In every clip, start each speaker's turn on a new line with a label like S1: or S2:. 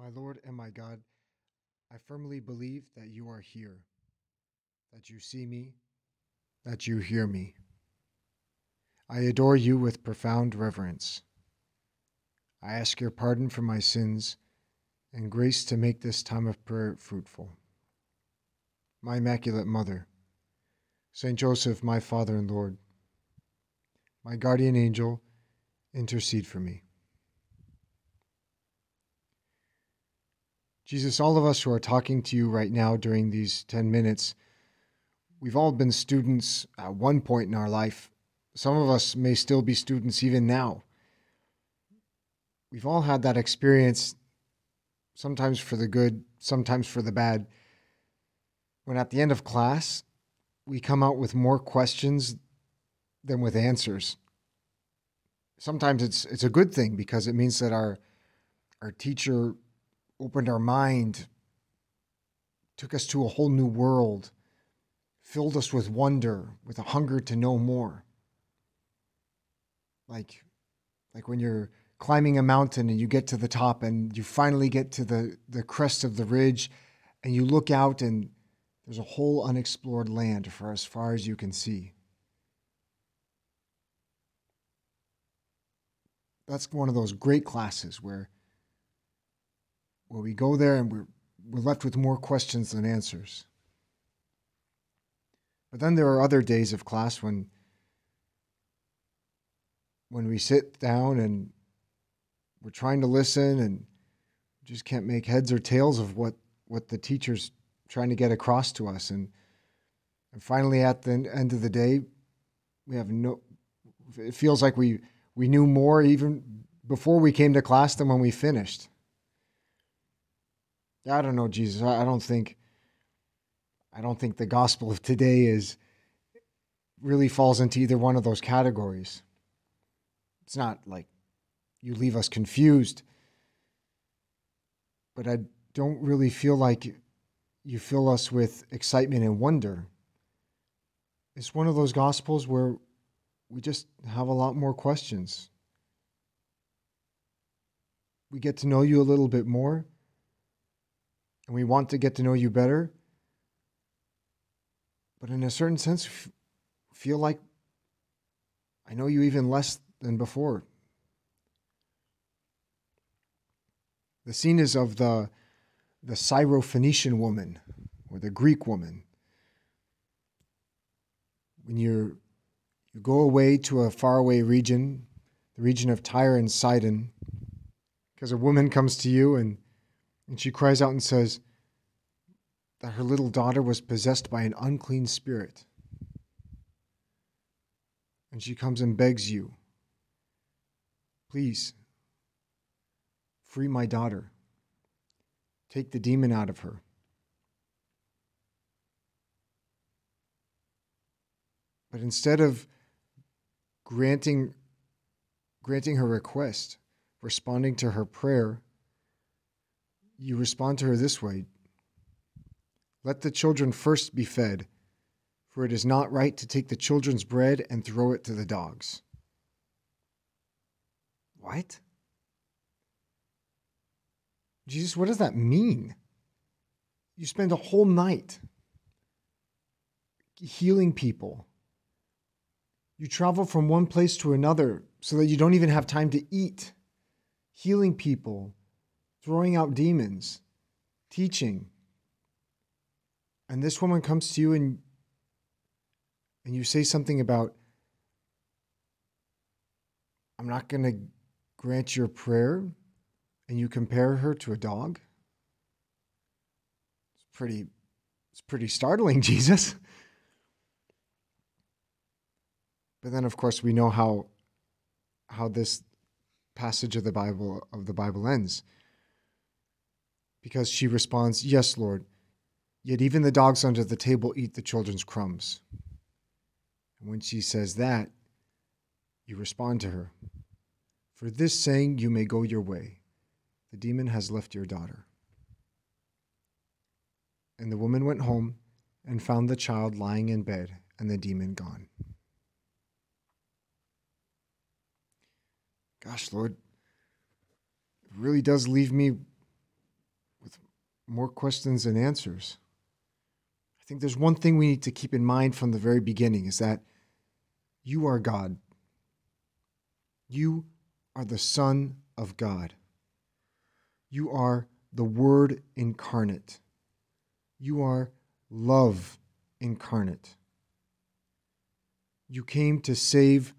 S1: My Lord and my God, I firmly believe that you are here, that you see me, that you hear me. I adore you with profound reverence. I ask your pardon for my sins and grace to make this time of prayer fruitful. My Immaculate Mother, Saint Joseph, my Father and Lord, my guardian angel, intercede for me. Jesus, all of us who are talking to you right now during these 10 minutes, we've all been students at one point in our life. Some of us may still be students even now. We've all had that experience, sometimes for the good, sometimes for the bad, when at the end of class, we come out with more questions than with answers. Sometimes it's a good thing because it means that our teacher opened our mind, took us to a whole new world, filled us with wonder, with a hunger to know more. Like when you're climbing a mountain and you get to the top and you finally get to the crest of the ridge and you look out and there's a whole unexplored land for as far as you can see. That's one of those great classes where we go there and we're left with more questions than answers. But then there are other days of class when we sit down and we're trying to listen and just can't make heads or tails of what the teacher's trying to get across to us. And finally at the end of the day, it feels like we knew more even before we came to class than when we finished. I don't know, Jesus. I don't think the gospel of today really falls into either one of those categories. It's not like you leave us confused, but I don't really feel like you fill us with excitement and wonder. It's one of those gospels where we just have a lot more questions. We get to know you a little bit more, and we want to get to know you better, but in a certain sense, feel like I know you even less than before. The scene is of the Syrophoenician woman, or the Greek woman. When you go away to a faraway region, the region of Tyre and Sidon, because a woman comes to you and she cries out and says that her little daughter was possessed by an unclean spirit. And she comes and begs you, please, free my daughter. Take the demon out of her. But instead of granting her request, responding to her prayer, you respond to her this way: let the children first be fed, for it is not right to take the children's bread and throw it to the dogs. What? Jesus, what does that mean? You spend a whole night healing people. You travel from one place to another so that you don't even have time to eat, healing people, throwing out demons, teaching. And this woman comes to you and you say something about, I'm not going to grant your prayer, and you compare her to a dog? It's pretty startling, Jesus. But then, of course, we know how this passage of the Bible ends. Because she responds, yes, Lord, yet even the dogs under the table eat the children's crumbs. And when she says that, you respond to her, for this saying you may go your way. The demon has left your daughter. And the woman went home and found the child lying in bed and the demon gone. Gosh, Lord, it really does leave me more questions than answers. I think there's one thing we need to keep in mind from the very beginning is that you are God. You are the Son of God. You are the Word incarnate. You are love incarnate. You came to save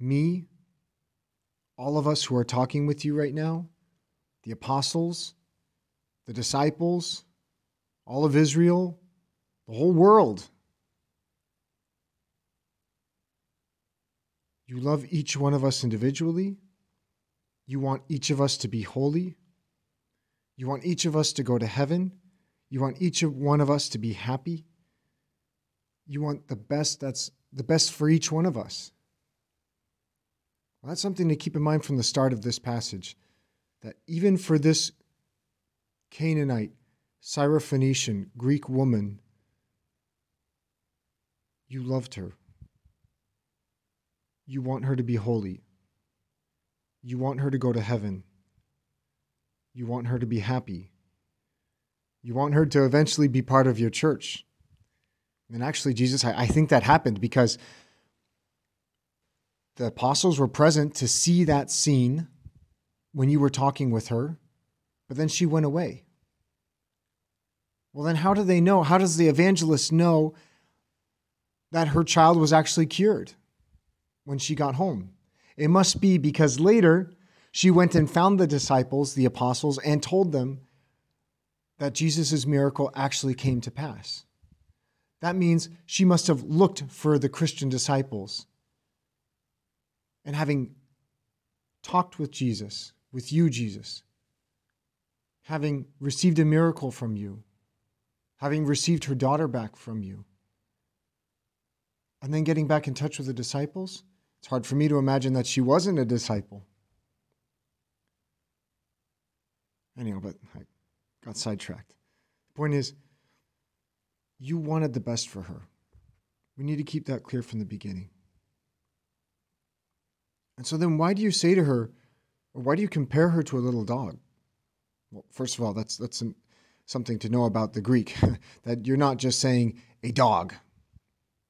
S1: me, all of us who are talking with you right now, the apostles, the disciples, all of Israel, the whole world. You love each one of us individually. You want each of us to be holy. You want each of us to go to heaven. You want each one of us to be happy. You want the best that's the best for each one of us. Well, that's something to keep in mind from the start of this passage, that even for this Canaanite, Syrophoenician, Greek woman, you loved her. You want her to be holy. You want her to go to heaven. You want her to be happy. You want her to eventually be part of your church. And actually, Jesus, I think that happened because the apostles were present to see that scene when you were talking with her, but then she went away. Well, then how do they know? How does the evangelist know that her child was actually cured when she got home? It must be because later she went and found the disciples, the apostles, and told them that Jesus' miracle actually came to pass. That means she must have looked for the Christian disciples. And having talked with Jesus, with you, Jesus, having received a miracle from you, having received her daughter back from you, and then getting back in touch with the disciples, it's hard for me to imagine that she wasn't a disciple. Anyhow, but I got sidetracked. The point is, you wanted the best for her. We need to keep that clear from the beginning. And so then why do you say to her, or why do you compare her to a little dog? Well, first of all, that's something to know about the Greek, that you're not just saying a dog.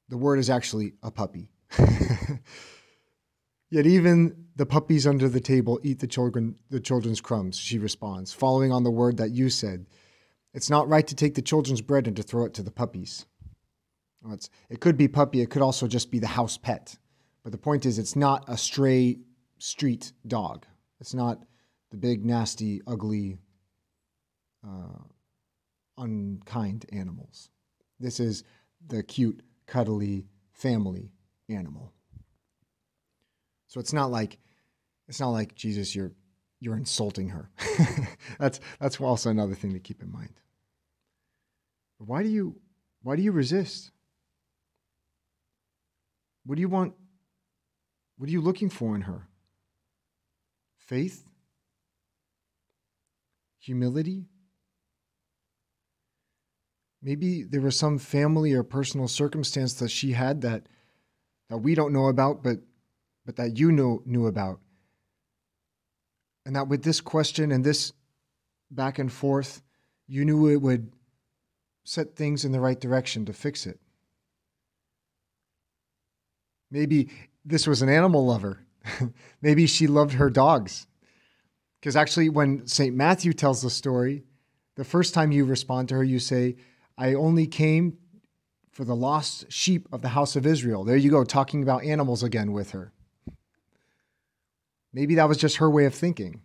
S1: The word is actually a puppy. Yet even the puppies under the table eat the children's crumbs, she responds, following on the word that you said. It's not right to take the children's bread and to throw it to the puppies. Well, it could be puppy, it could also just be the house pet. But the point is, it's not a stray street dog. It's not the big, nasty, ugly, unkind animals. This is the cute, cuddly family animal. So it's not like Jesus, you're insulting her. That's also another thing to keep in mind. Why do you resist? What do you want? What are you looking for in her? Faith? Humility? Maybe there was some family or personal circumstance that she had that we don't know about, but that you knew about. And that with this question and this back and forth, you knew it would set things in the right direction to fix it. Maybe this was an animal lover. Maybe she loved her dogs. Because actually, when St. Matthew tells the story, the first time you respond to her, you say, I only came for the lost sheep of the house of Israel. There you go, talking about animals again with her. Maybe that was just her way of thinking.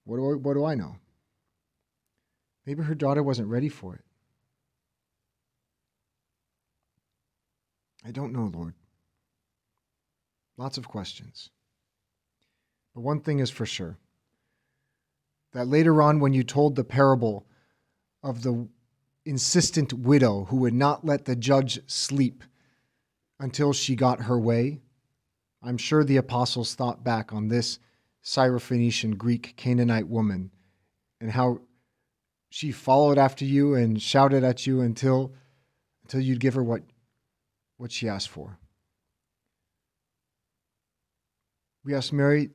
S1: What do I know? Maybe her daughter wasn't ready for it. I don't know, Lord. Lots of questions. But one thing is for sure, that later on when you told the parable of the insistent widow who would not let the judge sleep until she got her way, I'm sure the apostles thought back on this Syrophoenician Greek Canaanite woman and how she followed after you and shouted at you until you'd give her what she asked for. We ask Mary,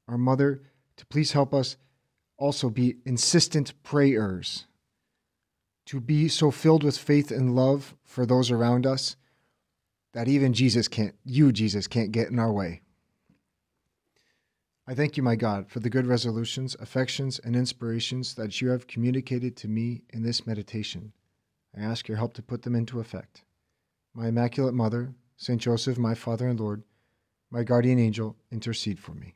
S1: our mother, to please help us also be insistent prayers to be so filled with faith and love for those around us that even Jesus can't get in our way. I thank you, my God, for the good resolutions, affections, and inspirations that you have communicated to me in this meditation. I ask your help to put them into effect. My Immaculate Mother, Saint Joseph, my Father and Lord, my guardian angel, intercede for me.